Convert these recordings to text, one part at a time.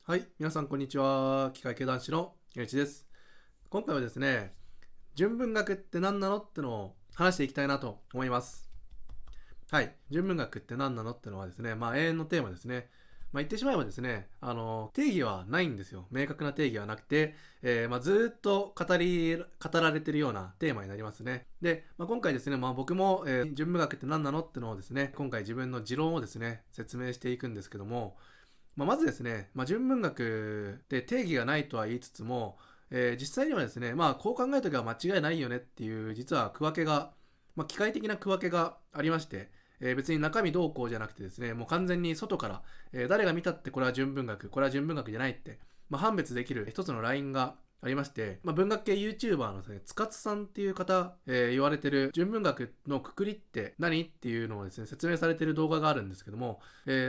はい、皆さんこんにちは。機械系男子のゆういちです。今回はですね、純文学って何なのってのを話していきたいなと思います。はい、純文学って何なのってのはですね、永遠のテーマですね。言ってしまえばですね、定義はないんですよ。明確な定義はなくて、ずーっと語られてるようなテーマになりますね。で、今回ですね、僕も、純文学って何なのってのをですね、今回自分の持論をですね、説明していくんですけども、まずですね、純文学で定義がないとは言いつつも、実際にはですね、こう考えときは間違いないよねっていう、実は区分けが、機械的な区分けがありまして、別に中身どうこうじゃなくてですね、もう完全に外から、誰が見たってこれは純文学、これは純文学じゃないって、判別できる一つのラインがありまして、文学系 YouTuber のですね、つかつさんっていう方、言われてる純文学のくくりって何っていうのをですね、説明されてる動画があるんですけども、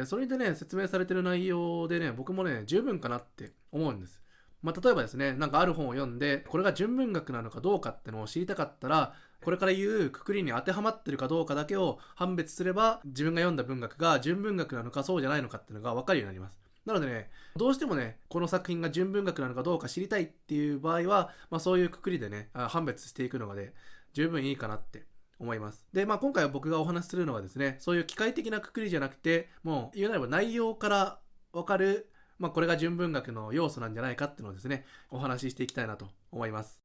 それでね、説明されてる内容でね、僕もね、十分かなって思うんです。例えばですね、なんかある本を読んで、これが純文学なのかどうかってのを知りたかったら、これから言うくくりに当てはまってるかどうかだけを判別すれば、自分が読んだ文学が純文学なのかそうじゃないのかっていうのが分かるようになります。なのでね、どうしてもね、この作品が純文学なのかどうか知りたいっていう場合は、そういうくくりでね、判別していくのがね、十分いいかなって思います。で、今回は僕がお話しするのはですね、そういう機械的なくくりじゃなくて、もう言うなれば内容からわかる、これが純文学の要素なんじゃないかっていうのをですね、お話ししていきたいなと思います。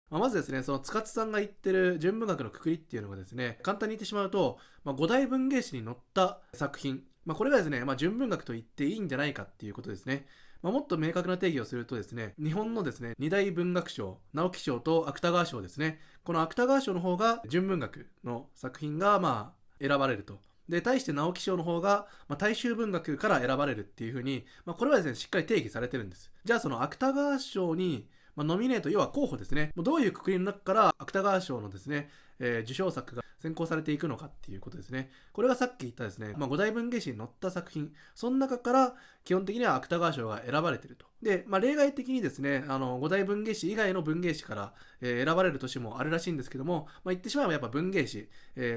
まずですね、その塚津さんが言ってる純文学のくくりっていうのがですね、簡単に言ってしまうと、五大文芸誌に載った作品、これがですね、純文学と言っていいんじゃないかっていうことですね。もっと明確な定義をするとですね、日本のですね、二大文学賞、直木賞と芥川賞ですね。この芥川賞の方が純文学の作品が選ばれると。で、対して直木賞の方が、大衆文学から選ばれるっていうふうに、これはですね、しっかり定義されてるんです。じゃあその芥川賞にノミネート、要は候補ですね。どういうくくりの中から芥川賞のですね、受賞作が選考されていくのかっていうことですね。これがさっき言ったですね、五大文芸誌に載った作品、その中から基本的には芥川賞が選ばれていると。で、例外的にですね、五大文芸誌以外の文芸誌から、選ばれる年もあるらしいんですけども、言ってしまえばやっぱ文芸誌、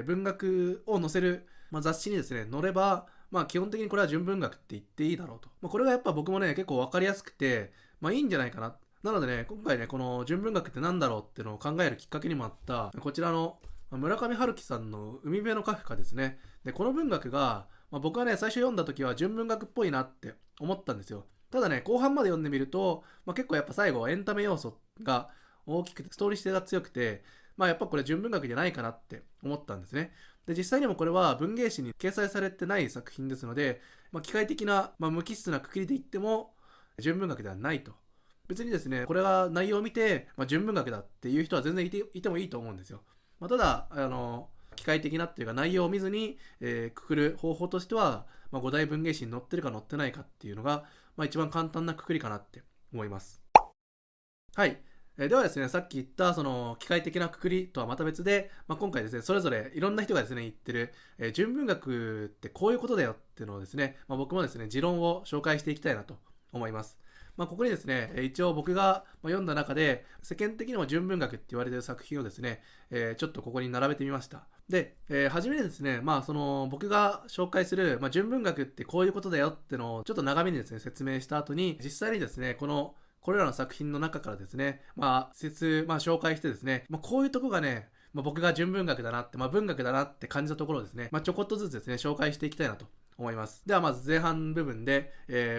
文学を載せる、雑誌にですね、載れば、基本的にこれは純文学って言っていいだろうと。これがやっぱ僕もね、結構わかりやすくて、いいんじゃないかな。なのでね、今回ね、この純文学って何だろうっていうのを考えるきっかけにもあった、こちらの村上春樹さんの海辺のカフカですね。で、この文学が、僕はね、最初読んだ時は純文学っぽいなって思ったんですよ。ただね、後半まで読んでみると、結構やっぱ最後エンタメ要素が大きくて、ストーリー性が強くて、やっぱこれ純文学じゃないかなって思ったんですね。で、実際にもこれは文芸誌に掲載されてない作品ですので、機械的な、無機質なくくりで言っても、純文学ではないと。別にですね、これが内容を見て、純文学だっていう人は全然いてもいいと思うんですよ。ただ、機械的なっていうか内容を見ずに、くくる方法としては、五大文芸誌に載ってるか載ってないかっていうのが、一番簡単なくくりかなって思います。はい。ではですね、さっき言ったその機械的なくくりとはまた別で、今回ですね、それぞれいろんな人がですね、言ってる、純文学ってこういうことだよっていうのをですね、僕もですね、持論を紹介していきたいなと思います。ここにですね、一応僕が読んだ中で、世間的にも純文学って言われている作品をですね、ちょっとここに並べてみました。で、初めにですね、その僕が紹介する、純文学ってこういうことだよってのをちょっと長めにですね、説明した後に、実際にですね、これらの作品の中からですね、紹介してですね、こういうとこがね、僕が純文学だなって、文学だなって感じたところをですね、ちょこっとずつですね、紹介していきたいなと思います。ではまず前半部分で、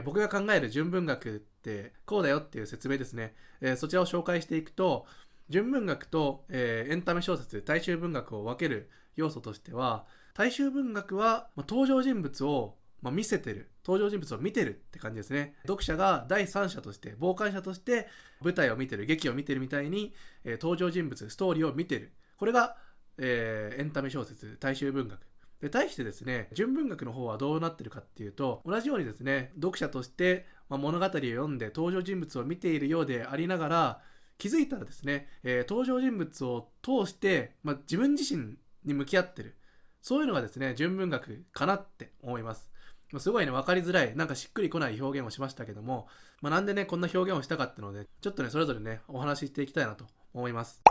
僕が考える純文学ってこうだよっていう説明ですね、そちらを紹介していくと、純文学と、エンタメ小説、大衆文学を分ける要素としては、大衆文学は、登場人物を見せてる、登場人物を見てるって感じですね。読者が第三者として、傍観者として舞台を見てる、劇を見てるみたいに、登場人物、ストーリーを見てる。これが、エンタメ小説、大衆文学。で、対してですね、純文学の方はどうなってるかっていうと、同じようにですね、読者として、物語を読んで登場人物を見ているようでありながら、気づいたらですね、登場人物を通して、自分自身に向き合ってる。そういうのがですね、純文学かなって思います。すごいね、分かりづらい、なんかしっくりこない表現をしましたけども、なんでね、こんな表現をしたかっていうので、ちょっとね、それぞれね、お話ししていきたいなと思います。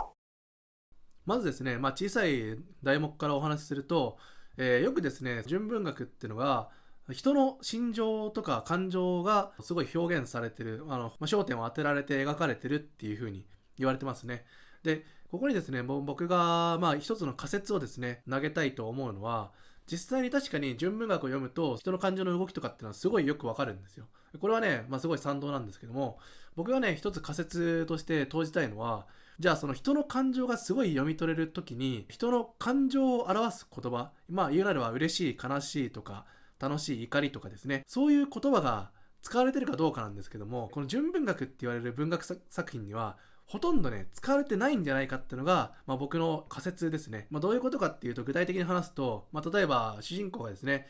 まずですね、小さい題目からお話しすると、よくですね、純文学っていうのが、人の心情とか感情がすごい表現されてる、焦点を当てられて描かれてるっていう風に言われてますね。で、ここにですね、僕が一つの仮説をですね、投げたいと思うのは、実際に確かに純文学を読むと人の感情の動きとかっていうのはすごいよくわかるんですよ。これはね、すごい賛同なんですけども、僕がね、一つ仮説として投じたいのは、じゃあその人の感情がすごい読み取れるときに、人の感情を表す言葉、言うなれば嬉しい、悲しいとか、楽しい、怒りとかですね、そういう言葉が使われてるかどうかなんですけども、この純文学って言われる文学作品には、ほとんどね、使われてないんじゃないかっていうのが、僕の仮説ですね。どういうことかっていうと、具体的に話すと、例えば主人公がですね、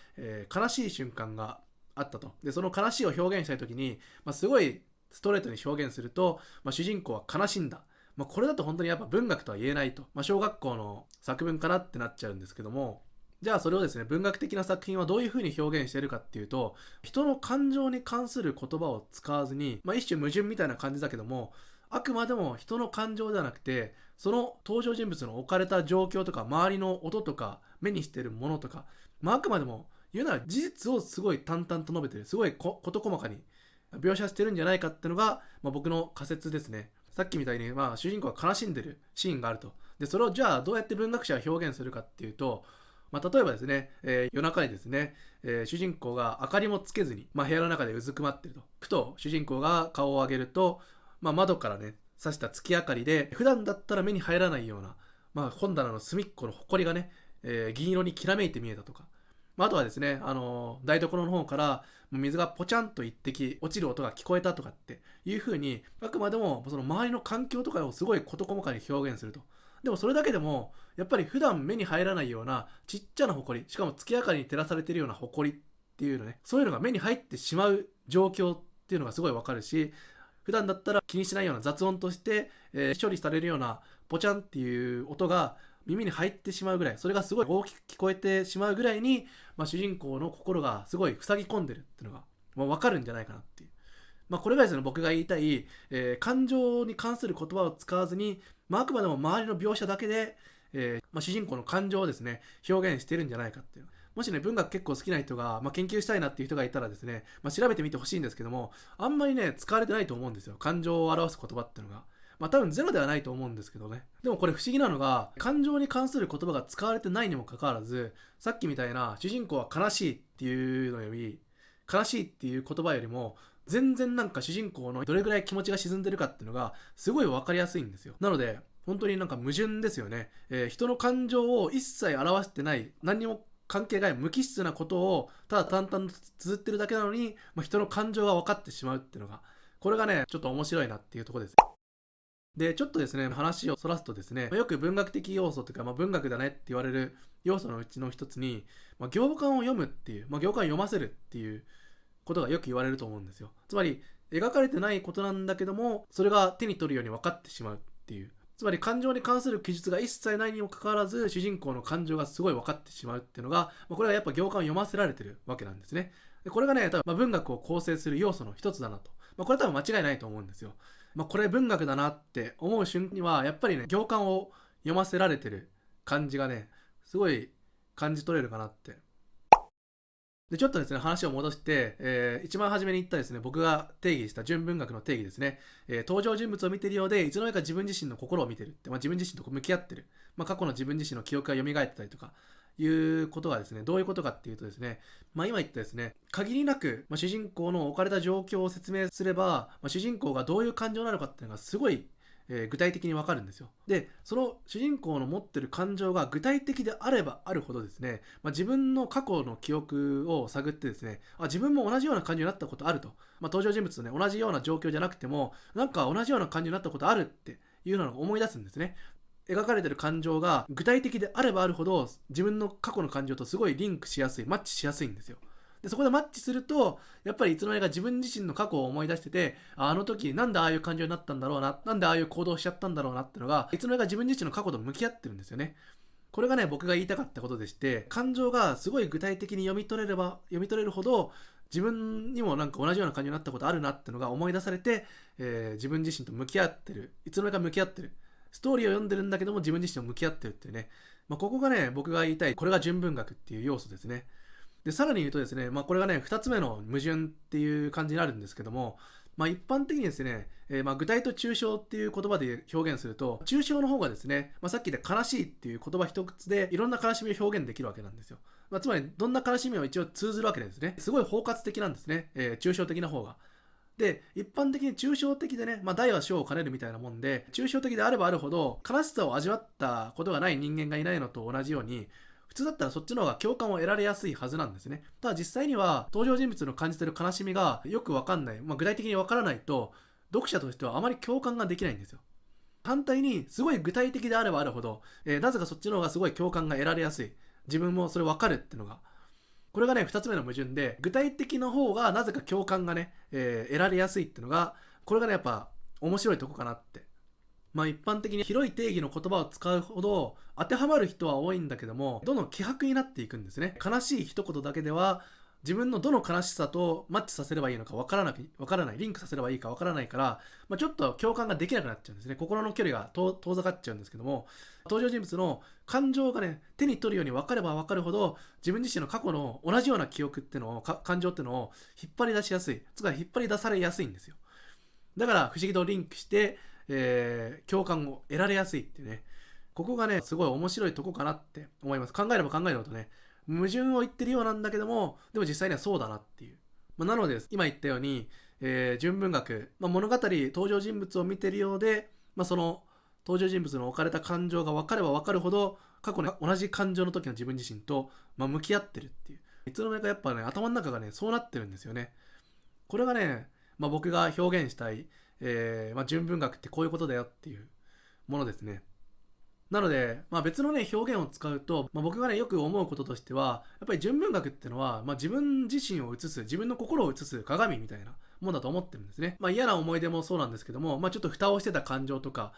悲しい瞬間があったと。で、その悲しいを表現したいときに、すごいストレートに表現すると、主人公は悲しんだ。これだと本当にやっぱ文学とは言えないと。小学校の作文かなってなっちゃうんですけども、じゃあそれをですね、文学的な作品はどういうふうに表現しているかっていうと、人の感情に関する言葉を使わずに、一種矛盾みたいな感じだけども、あくまでも人の感情ではなくて、その登場人物の置かれた状況とか、周りの音とか、目にしているものとか、あくまでも言うなら事実をすごい淡々と述べてる、すごい事細かに描写してるんじゃないかっていうのが、僕の仮説ですね。さっきみたいに、主人公が悲しんでるシーンがあると。で、それをじゃあどうやって文学者は表現するかっていうと、例えばですね、夜中にですね、主人公が明かりもつけずに、部屋の中でうずくまってると。ふと主人公が顔を上げると、窓からね、差した月明かりで、普段だったら目に入らないような、本棚の隅っこの埃がね、銀色にきらめいて見えたとか。あとはですね、台所の方から水がポチャンと一滴落ちる音が聞こえたとかっていう風に、あくまでもその周りの環境とかをすごい事細かに表現すると。でもそれだけでも、やっぱり普段目に入らないようなちっちゃな埃、しかも月明かりに照らされているような埃っていうのね、そういうのが目に入ってしまう状況っていうのがすごいわかるし、普段だったら気にしないような雑音として、処理されるようなポチャンっていう音が耳に入ってしまうぐらい、それがすごい大きく聞こえてしまうぐらいに、主人公の心がすごい塞ぎ込んでるっていうのが、分かるんじゃないかなっていう。これがですね、僕が言いたい、感情に関する言葉を使わずに、あくまでも周りの描写だけで、主人公の感情をですね、表現してるんじゃないかっていう。もしね、文学結構好きな人が、研究したいなっていう人がいたらですね、調べてみてほしいんですけども、あんまりね、使われてないと思うんですよ。感情を表す言葉っていうのが。多分ゼロではないと思うんですけどね。でもこれ不思議なのが、感情に関する言葉が使われてないにもかかわらず、さっきみたいな主人公は悲しいっていうのより、悲しいっていう言葉よりも、全然なんか主人公のどれぐらい気持ちが沈んでるかっていうのがすごい分かりやすいんですよ。なので本当になんか矛盾ですよね。人の感情を一切表してない、何にも関係ない無機質なことをただ淡々と綴ってるだけなのに、人の感情が分かってしまうっていうのが、これがねちょっと面白いなっていうところです。でちょっとですね、話をそらすとですね、よく文学的要素というか、文学だねって言われる要素のうちの一つに、行間を読むっていう、行間を読ませるっていうことがよく言われると思うんですよ。つまり描かれてないことなんだけども、それが手に取るように分かってしまうっていう。つまり感情に関する記述が一切ないにもかかわらず、主人公の感情がすごい分かってしまうっていうのが、これはやっぱ行間を読ませられてるわけなんですね。でこれがね、多分文学を構成する要素の一つだなと。これは多分間違いないと思うんですよ。これ文学だなって思う瞬間には、やっぱりね、行間を読ませられてる感じがね、すごい感じ取れるかなって。でちょっとですね、話を戻して、一番初めに言ったですね、僕が定義した純文学の定義ですね、登場人物を見ているようで、いつの間にか自分自身の心を見てるって、自分自身と向き合ってる、過去の自分自身の記憶が蘇ってたりとか、いうことがですね、どういうことかっていうとですね、今言ったですね、限りなく、主人公の置かれた状況を説明すれば、主人公がどういう感情なのかっていうのがすごい具体的にわかるんですよ。で、その主人公の持ってる感情が具体的であればあるほどですね、自分の過去の記憶を探ってですね、自分も同じような感情になったことあると。登場人物とね、同じような状況じゃなくても、なんか同じような感情になったことあるっていうのを思い出すんですね。描かれてる感情が具体的であればあるほど、自分の過去の感情とすごいリンクしやすい、マッチしやすいんですよ。でそこでマッチすると、やっぱりいつの間にか自分自身の過去を思い出してて、あの時なんでああいう感情になったんだろうな、なんでああいう行動をしちゃったんだろうなっていうのが、いつの間にか自分自身の過去と向き合ってるんですよね。これがね、僕が言いたかったことでして、感情がすごい具体的に読み取れるほど、自分にもなんか同じような感情になったことあるなっていうのが思い出されて、自分自身と向き合ってる、いつの間にか向き合ってる、ストーリーを読んでるんだけども自分自身と向き合ってるっていうね、ここがね、僕が言いたい、これが純文学っていう要素ですね。で、さらに言うとですね、これがね、2つ目の矛盾っていう感じになるんですけども、一般的にですね、具体と抽象っていう言葉で表現すると、抽象の方がですね、さっきで悲しいっていう言葉一つでいろんな悲しみを表現できるわけなんですよ。つまり、どんな悲しみを一応通ずるわけですね。すごい包括的なんですね、抽象的な方が。で、一般的に抽象的でね、大は小を兼ねるみたいなもんで、抽象的であればあるほど、悲しさを味わったことがない人間がいないのと同じように、普通だったらそっちの方が共感を得られやすいはずなんですね。ただ実際には、登場人物の感じてる悲しみがよくわかんない、具体的にわからないと、読者としてはあまり共感ができないんですよ。反対に、すごい具体的であればあるほど、なぜかそっちの方がすごい共感が得られやすい。自分もそれわかるっていうのが。これがね、2つ目の矛盾で、具体的な方がなぜか共感がね、得られやすいっていうのが、これがね、やっぱ面白いとこかなって。一般的に広い定義の言葉を使うほど当てはまる人は多いんだけども、どんどん希薄になっていくんですね。悲しい一言だけでは自分のどの悲しさとマッチさせればいいのかわからない、リンクさせればいいかわからないから、ちょっと共感ができなくなっちゃうんですね。心の距離が遠ざかっちゃうんですけども、登場人物の感情がね、手に取るように分かれば分かるほど、自分自身の過去の同じような記憶ってのを、感情ってのを引っ張り出しやすい、つまり引っ張り出されやすいんですよ。だから不思議とリンクして、共感を得られやすいっていうね、ここがね、すごい面白いとこかなって思います。考えれば考えるほどね、矛盾を言ってるようなんだけども、でも実際にはそうだなっていう。なので、今言ったように、純文学、物語、登場人物を見てるようで、その登場人物の置かれた感情が分かれば分かるほど、過去の同じ感情の時の自分自身と、向き合ってるっていう。いつの間にかやっぱね、頭の中がね、そうなってるんですよね。これがね、僕が表現したい、純文学ってこういうことだよっていうものですね。なので、別のね、表現を使うと、僕がね、よく思うこととしては、やっぱり純文学っていうのは、自分自身を映す、自分の心を映す鏡みたいなものだと思ってるんですね。嫌な思い出もそうなんですけども、ちょっと蓋をしてた感情とか、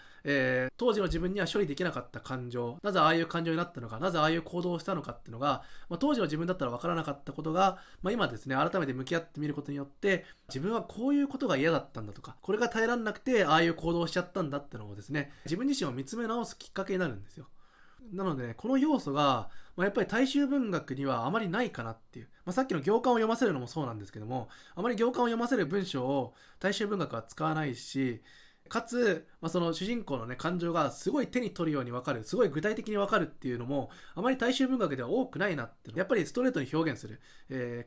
当時の自分には処理できなかった感情、なぜああいう感情になったのか、なぜああいう行動をしたのかっていうのが、当時の自分だったら分からなかったことが、今ですね、改めて向き合ってみることによって、自分はこういうことが嫌だったんだとか、これが耐えられなくて、ああいう行動をしちゃったんだってのをですね、自分自身を見つめ直すきっかけになるんですよ。なので、ね、この要素が、やっぱり大衆文学にはあまりないかなっていう。さっきの行間を読ませるのもそうなんですけども、あまり行間を読ませる文章を大衆文学は使わないし、かつ、その主人公のね、感情がすごい手に取るように分かる、すごい具体的に分かるっていうのも、あまり大衆文学では多くないなって。やっぱりストレートに表現する。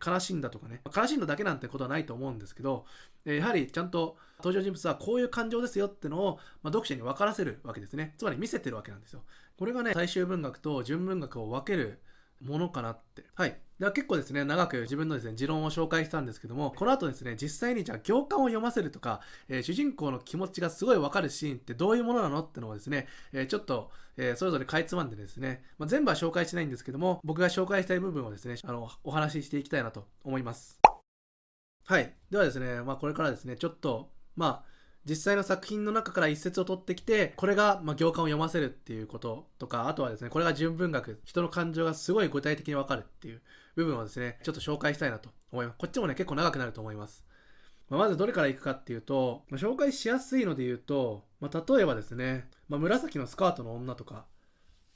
悲しんだとかね。悲しんだだけなんてことはないと思うんですけど、やはりちゃんと登場人物はこういう感情ですよってのを、読者に分からせるわけですね。つまり見せてるわけなんですよ。これがね、大衆文学と純文学を分けるものかなって。はい。では結構ですね、長く自分のですね、持論を紹介したんですけども、この後ですね、実際にじゃあ行間を読ませるとか、主人公の気持ちがすごいわかるシーンってどういうものなのってのをですね、ちょっと、それぞれかいつまんでですね、全部は紹介しないんですけども、僕が紹介したい部分をですね、お話ししていきたいなと思います。はい。ではですね、これからですね、ちょっと、実際の作品の中から一節を取ってきて、これが行間を読ませるっていうこととか、あとはですね、これが純文学、人の感情がすごい具体的にわかるっていう部分をですね、ちょっと紹介したいなと思います。こっちもね、結構長くなると思います。まずどれからいくかっていうと、紹介しやすいので言うと、例えばですね、紫のスカートの女とか、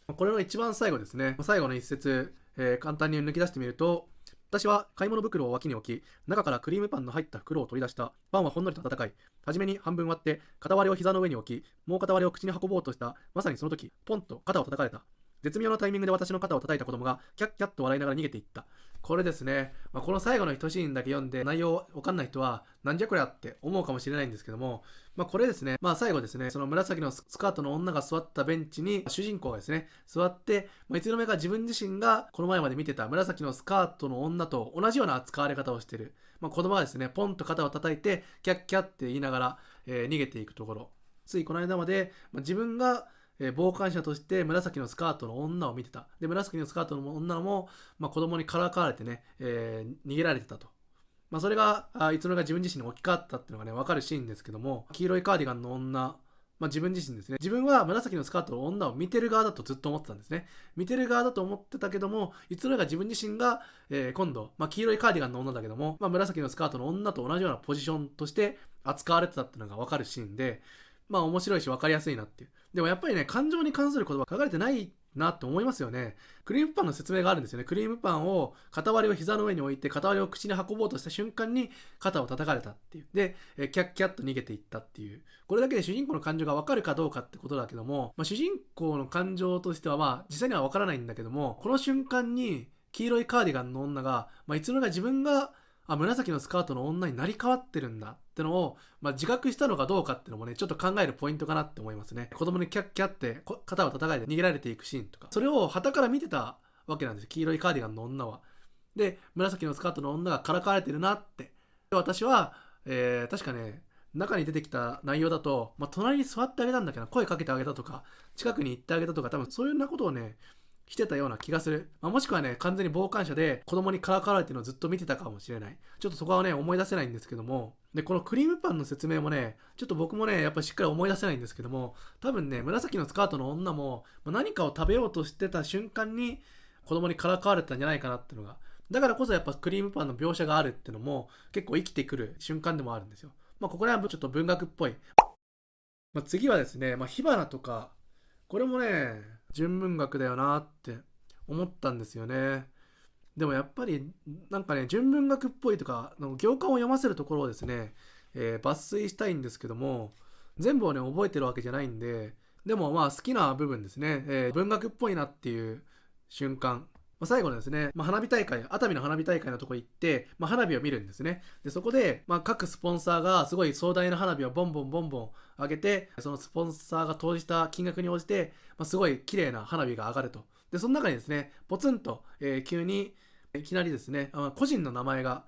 これの一番最後ですね、最後の一節、簡単に抜き出してみると、私は買い物袋を脇に置き、中からクリームパンの入った袋を取り出した。パンはほんのりと温かい。はじめに半分割って、片割れを膝の上に置き、もう片割れを口に運ぼうとした。まさにその時、ポンと肩を叩かれた。絶妙なタイミングで私の肩を叩いた子供が、キャッキャッと笑いながら逃げていった。これですね、この最後の一シーンだけ読んで内容わかんない人は、なんじゃこりゃって思うかもしれないんですけども、これですね、最後ですね、その紫のスカートの女が座ったベンチに主人公がですね、座って、いつの間にか自分自身がこの前まで見てた紫のスカートの女と同じような扱われ方をしている。子供がですね、ポンと肩を叩いて、キャッキャッって言いながら、逃げていくところ。ついこの間まで、自分が傍観者として紫のスカートの女を見てた。で、紫のスカートの女も、子供にからかわれてね、逃げられてたと。それがいつの間にか自分自身に置き換わったっていうのがね、わかるシーンですけども、黄色いカーディガンの女、自分自身ですね。自分は紫のスカートの女を見てる側だとずっと思ってたんですね。見てる側だと思ってたけども、いつの間にか自分自身が、今度、黄色いカーディガンの女だけども、紫のスカートの女と同じようなポジションとして扱われてたっていうのがわかるシーンで、面白いし分かりやすいなっていう。でもやっぱりね、感情に関する言葉書かれてないなって思いますよね。クリームパンの説明があるんですよね。クリームパンを片割りを膝の上に置いて片割りを口に運ぼうとした瞬間に肩を叩かれたっていう。で、キャッキャッと逃げていったっていう。これだけで主人公の感情がわかるかどうかってことだけども、主人公の感情としては実際にはわからないんだけども、この瞬間に黄色いカーディガンの女が、いつの間にか自分が紫のスカートの女になり変わってるんだってのを、自覚したのかどうかってのもね、ちょっと考えるポイントかなって思いますね。子供にキャッキャって肩を叩かれて逃げられていくシーンとか、それを傍から見てたわけなんですよ、黄色いカーディガンの女は。で、紫のスカートの女がからかわれてるなって。で、私は、確かね、中に出てきた内容だと、隣に座ってあげたんだけど、声かけてあげたとか、近くに行ってあげたとか、多分そういうようなことをね、してたような気がする。もしくはね、完全に傍観者で子供にからかわれてるのをずっと見てたかもしれない。ちょっとそこはね、思い出せないんですけども。で、このクリームパンの説明もね、ちょっと僕もね、やっぱりしっかり思い出せないんですけども、多分ね、紫のスカートの女も何かを食べようとしてた瞬間に子供にからかわれてたんじゃないかなっていうのが。だからこそやっぱクリームパンの描写があるっていうのも結構生きてくる瞬間でもあるんですよ。ここら辺はちょっと文学っぽい。次はですね、火花とか、これもね、純文学だよなって思ったんですよね。でもやっぱりなんかね、純文学っぽいとか行間を読ませるところをですね、抜粋したいんですけども、全部をね覚えてるわけじゃないんで、でも好きな部分ですね、文学っぽいなっていう瞬間、最後のですね、花火大会、熱海の花火大会のとこ行って、花火を見るんですね。でそこで、各スポンサーがすごい壮大な花火をボンボンボンボン上げて、そのスポンサーが投じた金額に応じて、すごい綺麗な花火が上がると。でその中にですね、ポツンと、急にいきなりですね、個人の名前じゃ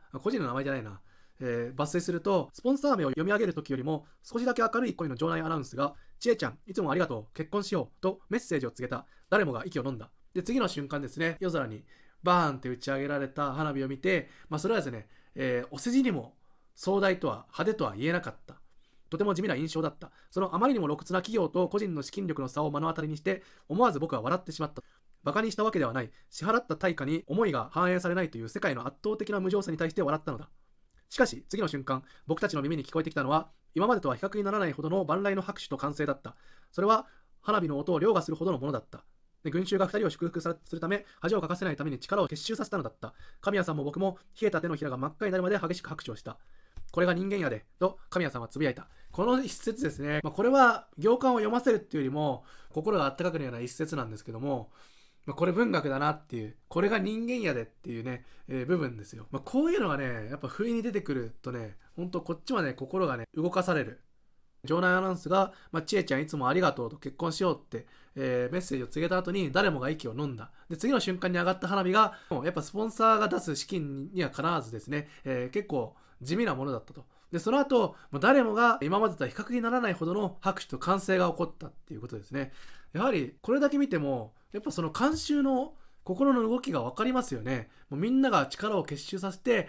ないな、抜粋すると、スポンサー名を読み上げるときよりも少しだけ明るい声の場内アナウンスが、ちえちゃんいつもありがとう、結婚しようとメッセージを告げた。誰もが息を飲んだ。で次の瞬間ですね、夜空にバーンって打ち上げられた花火を見て、それはですね、お世辞にも壮大とは派手とは言えなかった。とても地味な印象だった。そのあまりにも露骨な企業と個人の資金力の差を目の当たりにして、思わず僕は笑ってしまった。バカにしたわけではない。支払った対価に思いが反映されないという世界の圧倒的な無情さに対して笑ったのだ。しかし次の瞬間、僕たちの耳に聞こえてきたのは、今までとは比較にならないほどの万来の拍手と歓声だった。それは花火の音を凌駕するほどのものだった。で群衆が2人を祝福するため、恥をかかせないために力を結集させたのだった。神谷さんも僕も冷えた手のひらが真っ赤になるまで激しく拍手をした。これが人間やで、と神谷さんはつぶやいた。この一節ですね、これは行間を読ませるっていうよりも心があったかくなるような一節なんですけども、これ文学だなっていう、これが人間やでっていうね、部分ですよ。こういうのがね、やっぱ不意に出てくるとね、ほんとこっちはね、心がね、動かされる。場内アナウンスが、ちえちゃんいつもありがとうと結婚しようって、メッセージを告げた後に誰もが息を飲んだ。で次の瞬間に上がった花火が、もうやっぱスポンサーが出す資金にはかなわずですね、結構地味なものだったと。でその後、誰もが今までとは比較にならないほどの拍手と歓声が起こったっていうことですね。やはりこれだけ見ても、やっぱその観衆の心の動きが分かりますよね。もうみんなが力を結集させて、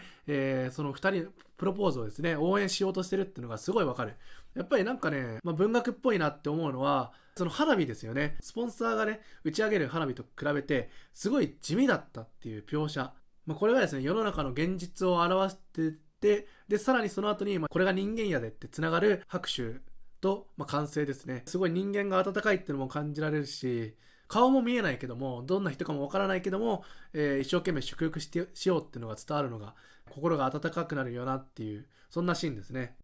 その2人プロポーズをですね応援しようとしてるっていうのがすごい分かる。やっぱりなんかね、文学っぽいなって思うのはその花火ですよね。スポンサーがね打ち上げる花火と比べてすごい地味だったっていう描写、これがですね世の中の現実を表してて、でさらにその後に、これが人間やでってつながる拍手と、歓声ですね。すごい人間が温かいっていうのも感じられるし、顔も見えないけどもどんな人かもわからないけども、一生懸命祝福しようっていうのが伝わるのが心が温かくなるよなっていう、そんなシーンですね。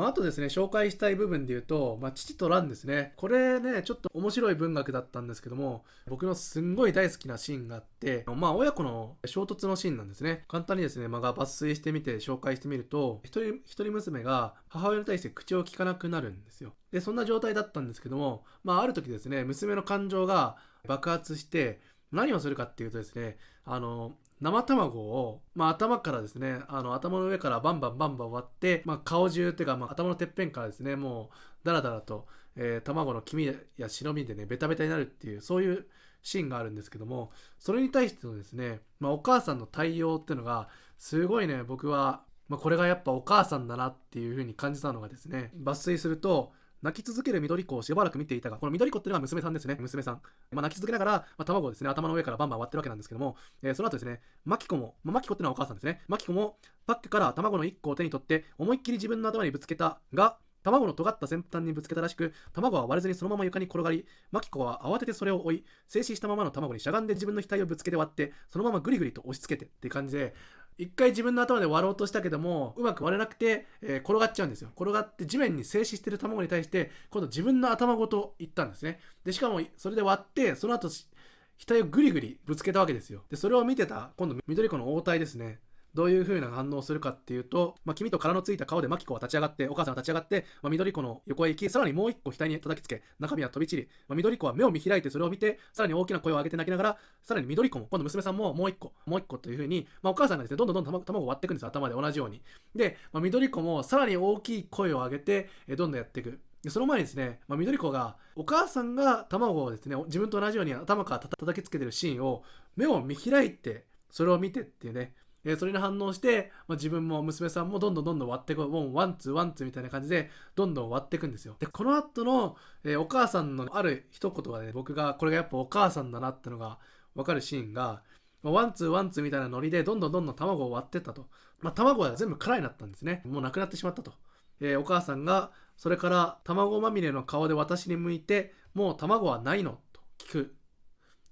あとですね、紹介したい部分で言うと、父と蘭ですね。これね、ちょっと面白い文学だったんですけども、僕のすんごい大好きなシーンがあって、親子の衝突のシーンなんですね。簡単にですね、抜粋してみて紹介してみると、一人娘が母親に対して口を聞かなくなるんですよ。で、そんな状態だったんですけども、ある時ですね、娘の感情が爆発して、何をするかっていうとですね、生卵を、頭からですね、頭の上からバンバン割って、顔中っていうか、頭のてっぺんからですね、もうダラダラと、卵の黄身や白身でねベタベタになるっていう、そういうシーンがあるんですけども、それに対してのですね、お母さんの対応っていうのがすごいね、僕は、これがやっぱお母さんだなっていう風に感じたのがですね、抜粋すると、泣き続ける緑子をしばらく見ていたが、この緑子っていうのは娘さんですね。娘さん。泣き続けながら、卵をですね、頭の上からバンバン割ってるわけなんですけども、その後ですね、マキコも、マキコっていうのはお母さんですね。マキコもパックから卵の1個を手に取って、思いっきり自分の頭にぶつけたが、卵の尖った先端にぶつけたらしく、卵は割れずにそのまま床に転がり、マキコは慌ててそれを追い、静止したままの卵にしゃがんで自分の額をぶつけて割って、そのままグリグリと押し付けてっていう感じで、一回自分の頭で割ろうとしたけども、うまく割れなくて、転がっちゃうんですよ。転がって地面に静止している卵に対して、今度自分の頭ごといったんですね。で、しかもそれで割って、その後、額をグリグリぶつけたわけですよ。で、それを見てた、今度緑子の応対ですね。どういう風な反応をするかっていうと、黄身と殻のついた顔でマキコは立ち上がって、お母さんが立ち上がって、緑子の横へ行き、さらにもう一個額に叩きつけ、中身は飛び散り、緑子は目を見開いてそれを見て、さらに大きな声を上げて泣きながら、さらに緑子も、今度娘さんももう一個という風に、お母さんがですね、どんどん卵を割っていくんですよ、頭で同じように。で、緑子もさらに大きい声を上げて、どんどんやっていく。でその前にですね、緑子がお母さんが卵をですね、自分と同じように頭から叩きつけてるシーンを目を見開いてそれを見てっていうね、それに反応して、自分も娘さんもどんどん割っていく、もうワンツーワンツーみたいな感じでどんどん割っていくんですよ。でこの後の、お母さんのある一言がね、僕がこれがやっぱお母さんだなってのが分かるシーンが、ワンツーワンツーみたいなノリでどんどん卵を割ってったと。卵は全部空になったんですね。もうなくなってしまったと。お母さんがそれから卵まみれの顔で私に向いて、もう卵はないのと聞く。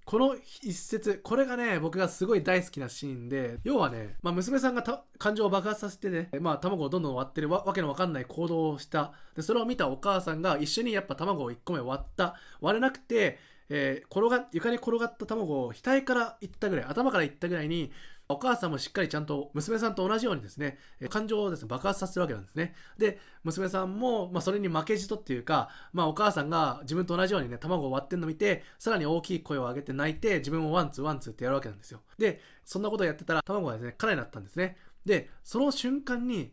この一節、これがね、僕がすごい大好きなシーンで、要はね、娘さんが感情を爆発させてね、卵をどんどん割ってるわけのわかんない行動をした。で、それを見たお母さんが一緒にやっぱ卵を1個目割った。割れなくて、床に転がった卵を額からいったぐらい、頭からいったぐらいに、お母さんもしっかりちゃんと娘さんと同じようにですね、感情をですね、爆発させるわけなんですね。で、娘さんも、それに負けじとっていうか、お母さんが自分と同じようにね、卵を割ってんのを見て、さらに大きい声を上げて泣いて、自分をワンツーワンツーってやるわけなんですよ。で、そんなことをやってたら、卵がですね、空になったんですね。で、その瞬間に、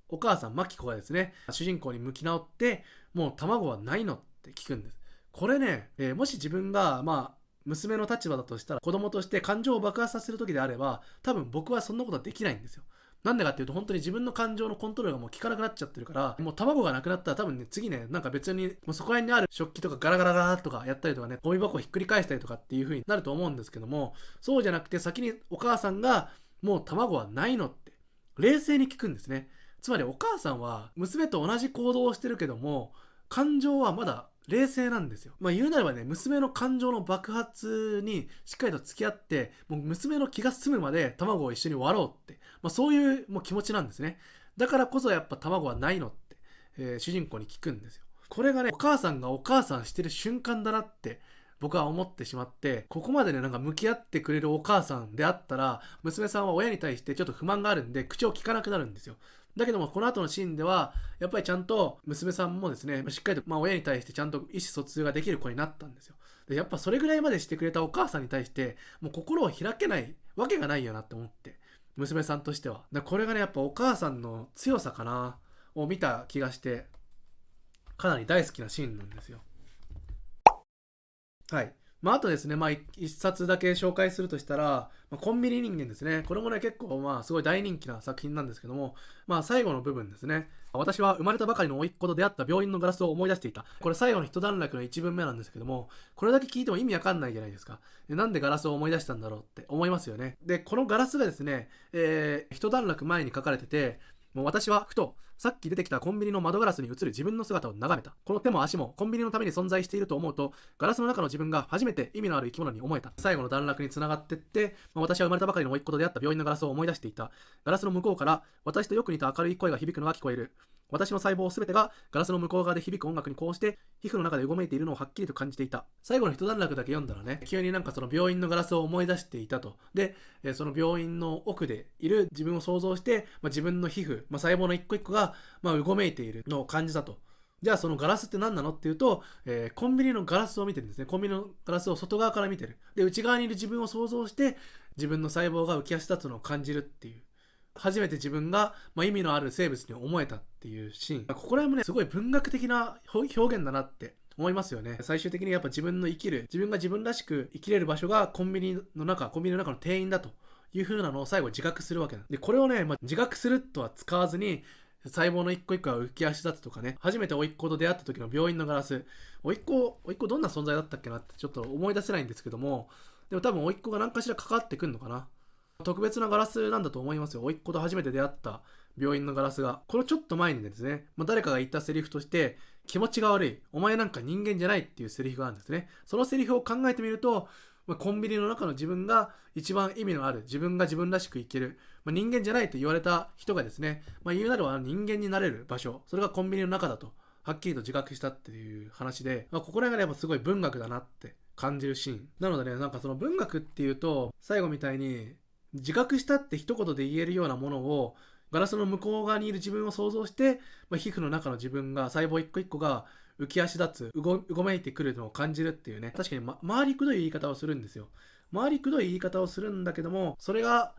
お母さん、マキコがですね、主人公に向き直って、もう卵はないのって聞くんです。これね、もし自分が、娘の立場だとしたら、子供として感情を爆発させる時であれば、多分僕はそんなことはできないんですよ。なんでかっていうと、本当に自分の感情のコントロールがもう効かなくなっちゃってるから、もう卵がなくなったら多分ね、次ね、なんか別に、もうそこら辺にある食器とかガラガラガラとかやったりとかね、ゴミ箱をひっくり返したりとかっていう風になると思うんですけども、そうじゃなくて先にお母さんが、もう卵はないのって、冷静に聞くんですね。つまりお母さんは、娘と同じ行動をしてるけども、感情はまだ冷静なんですよ。言うなればね、娘の感情の爆発にしっかりと付き合って、もう娘の気が済むまで卵を一緒に割ろうって、そういうもう気持ちなんですね。だからこそやっぱ卵はないのって、主人公に聞くんですよ。これがね、お母さんがお母さんしてる瞬間だなって僕は思ってしまって、ここまでね、なんか向き合ってくれるお母さんであったら、娘さんは親に対してちょっと不満があるんで、口を聞かなくなるんですよ。だけどもこの後のシーンではやっぱりちゃんと娘さんもですね、しっかりと親に対してちゃんと意思疎通ができる子になったんですよ。でやっぱそれぐらいまでしてくれたお母さんに対してもう心を開けないわけがないよなって思って、娘さんとしてはこれがね、やっぱお母さんの強さかなを見た気がして、かなり大好きなシーンなんですよ。はい。あとですね、一冊だけ紹介するとしたら、コンビニ人間ですね。これもね、結構すごい大人気な作品なんですけども、最後の部分ですね。私は生まれたばかりの甥っ子と出会った病院のガラスを思い出していた。これ最後の一段落の一文目なんですけども、これだけ聞いても意味わかんないじゃないですか。なんでガラスを思い出したんだろうって思いますよね。で、このガラスがですね、一段落前に書かれてて、もう私はふとさっき出てきたコンビニの窓ガラスに映る自分の姿を眺めた。この手も足もコンビニのために存在していると思うと、ガラスの中の自分が初めて意味のある生き物に思えた。最後の段落につながってって、私は生まれたばかりの甥っ子と出会った病院のガラスを思い出していた。ガラスの向こうから私とよく似た明るい声が響くのが聞こえる。私の細胞すべてがガラスの向こう側で響く音楽にこうして皮膚の中でうごめいているのをはっきりと感じていた。最後の一段落だけ読んだらね、急になんかその病院のガラスを思い出していたと。で、その病院の奥でいる自分を想像して、自分の皮膚、細胞の一個一個がうごめいているのを感じたと。じゃあそのガラスって何なのっていうと、コンビニのガラスを見てるんですね。コンビニのガラスを外側から見てる。で、内側にいる自分を想像して自分の細胞が浮き足立つのを感じるっていう。初めて自分が、意味のある生物に思えたっていうシーン。ここら辺もね、すごい文学的な表現だなって思いますよね。最終的にやっぱ自分の生きる、自分が自分らしく生きれる場所がコンビニの中の店員だという風なのを最後自覚するわけなんで、これをね、自覚するとは使わずに、細胞の一個一個が浮き足立つとかね、初めて甥っ子と出会った時の病院のガラス、甥っ子どんな存在だったっけなってちょっと思い出せないんですけども、でも多分甥っ子が何かしら関わってくんのかな。特別なガラスなんだと思いますよ。甥っ子と初めて出会った病院のガラスが。このちょっと前にですね、誰かが言ったセリフとして、気持ちが悪い。お前なんか人間じゃないっていうセリフがあるんですね。そのセリフを考えてみると、コンビニの中の自分が一番意味のある、自分が自分らしく生きる、人間じゃないと言われた人がですね、言うなれば人間になれる場所、それがコンビニの中だと、はっきりと自覚したっていう話で、ここら辺がやっぱすごい文学だなって感じるシーン。なのでね、なんかその文学っていうと、最後みたいに、自覚したって一言で言えるようなものを、ガラスの向こう側にいる自分を想像して、皮膚の中の自分が、細胞一個一個が浮き足立つ、うごめいてくるのを感じるっていうね、確かに、回りくどい言い方をするんですよ。回りくどい言い方をするんだけども、それが、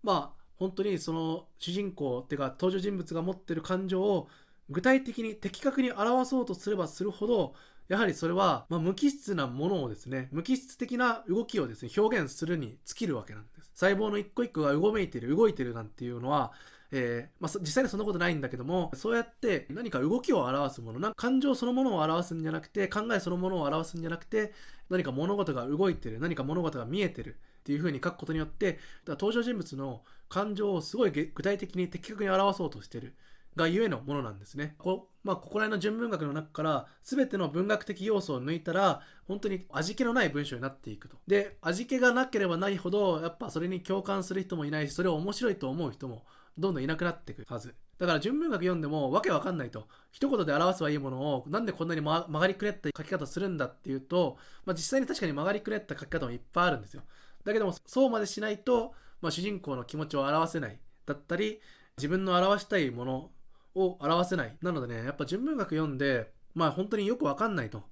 本当にその主人公っていうか登場人物が持ってる感情を具体的に的確に表そうとすればするほど、やはりそれは、無機質なものをですね、無機質的な動きをですね、表現するに尽きるわけなんです。細胞の一個一個がうごめいてる、動いてるなんていうのは、実際にそんなことないんだけども、そうやって何か動きを表すもの、感情そのものを表すんじゃなくて、考えそのものを表すんじゃなくて、何か物事が動いてる、何か物事が見えてるっていう風に書くことによって、登場人物の感情をすごい具体的に的確に表そうとしてるがゆえのものなんですね。ここら辺の純文学の中から全ての文学的要素を抜いたら本当に味気のない文章になっていくと。で、味気がなければないほどやっぱそれに共感する人もいないし、それを面白いと思う人もどんどんいなくなっていくはず。だから純文学読んでもわけわかんないと。一言で表せばいいものをなんでこんなに曲がりくねった書き方するんだっていうと、実際に確かに曲がりくねった書き方もいっぱいあるんですよ。だけどもそうまでしないと、主人公の気持ちを表せないだったり、自分の表したいものを表せない。なのでね、やっぱ純文学読んで、本当によくわかんないと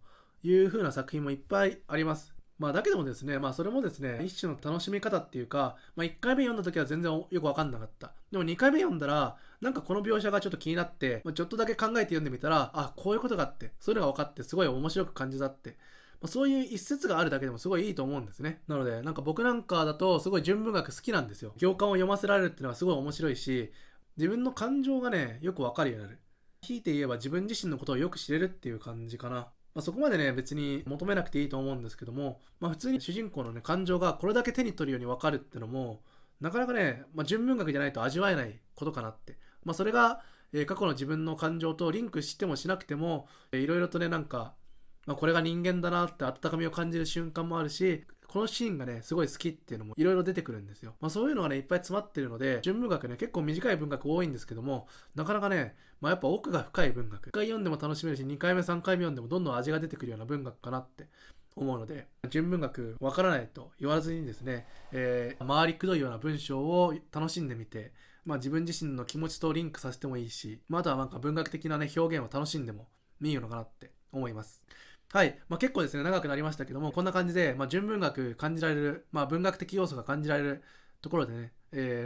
いう風な作品もいっぱいあります。だけどもですね、それもですね、一種の楽しみ方っていうか、1回目読んだ時は全然よくわかんなかった。でも2回目読んだら、なんかこの描写がちょっと気になって、ちょっとだけ考えて読んでみたら、あ、こういうことがあって、そういうのが分かって、すごい面白く感じたって。そういう一節があるだけでもすごいいいと思うんですね。なので、僕なんかだとすごい純文学好きなんですよ。行間を読ませられるっていうのはすごい面白いし、自分の感情がね、よくわかるようになる。ひいて言えば自分自身のことをよく知れるっていう感じかな。そこまでね、別に求めなくていいと思うんですけども、普通に主人公のね、感情がこれだけ手に取るようにわかるってのも、なかなかね、純文学じゃないと味わえないことかなって。それが、過去の自分の感情とリンクしてもしなくても、いろいろとね、これが人間だなって温かみを感じる瞬間もあるし、このシーンがね、すごい好きっていうのもいろいろ出てくるんですよ。そういうのがね、いっぱい詰まってるので、純文学ね、結構短い文学多いんですけども、なかなかね、やっぱ奥が深い文学。1回読んでも楽しめるし、2回目、3回目読んでもどんどん味が出てくるような文学かなって思うので、純文学わからないと言わずにですね、回りくどいような文章を楽しんでみて、自分自身の気持ちとリンクさせてもいいし、あとは文学的なね、表現を楽しんでもいいのかなって思います。はい。結構ですね、長くなりましたけども、こんな感じで、純文学感じられる、文学的要素が感じられるところでね、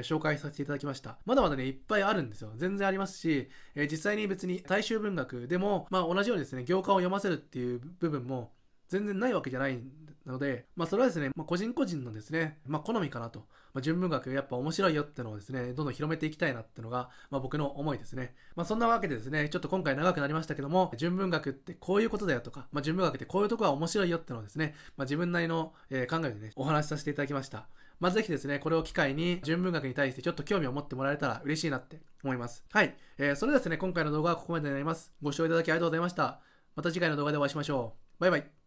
紹介させていただきました。まだまだね、いっぱいあるんですよ。全然ありますし、実際に別に大衆文学でも、同じようにですね、行間を読ませるっていう部分も全然ないわけじゃないので、それはですね、個人個人のですね、好みかなと。純文学やっぱ面白いよってのをですね、どんどん広めていきたいなってのが、僕の思いですね。そんなわけでですね、ちょっと今回長くなりましたけども、純文学ってこういうことだよとか、純文学ってこういうとこが面白いよってのをですね、自分なりの、考えでね、お話しさせていただきました。ぜひですね、これを機会に純文学に対してちょっと興味を持ってもらえたら嬉しいなって思います。はい。それではですね、今回の動画はここまでになります。ご視聴いただきありがとうございました。また次回の動画でお会いしましょう。バイバイ。